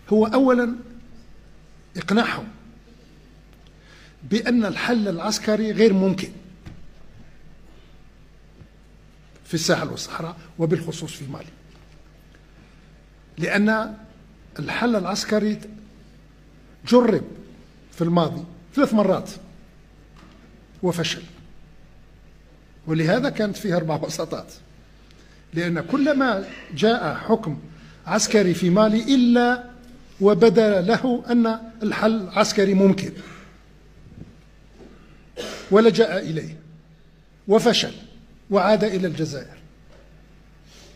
هو أولا إقناعهم بأن الحل العسكري غير ممكن في الساحل والصحراء وبالخصوص في مالي، لأن الحل العسكري جرب في الماضي 3 مرات وفشل، ولهذا كانت فيها 4 وساطات، لأن كلما جاء حكم عسكري في مالي إلا وبدا له أن الحل عسكري ممكن ولجأ إليه وفشل وعاد إلى الجزائر.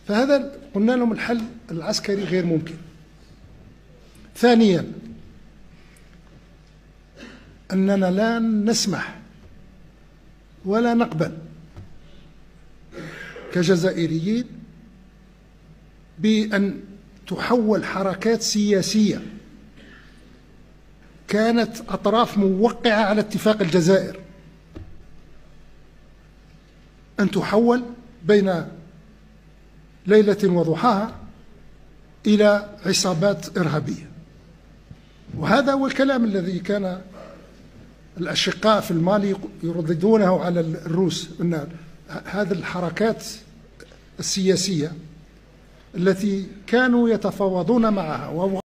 فهذا قلنا لهم الحل العسكري غير ممكن. ثانيا أننا لا نسمح ولا نقبل كجزائريين بأن تحول حركات سياسية كانت أطراف موقعة على اتفاق الجزائر أن تحول بين ليلة وضحاها إلى عصابات إرهابية. وهذا هو الكلام الذي كان الأشقاء في المالي يرددونه على الروس، أن هذه الحركات السياسية التي كانوا يتفاوضون معها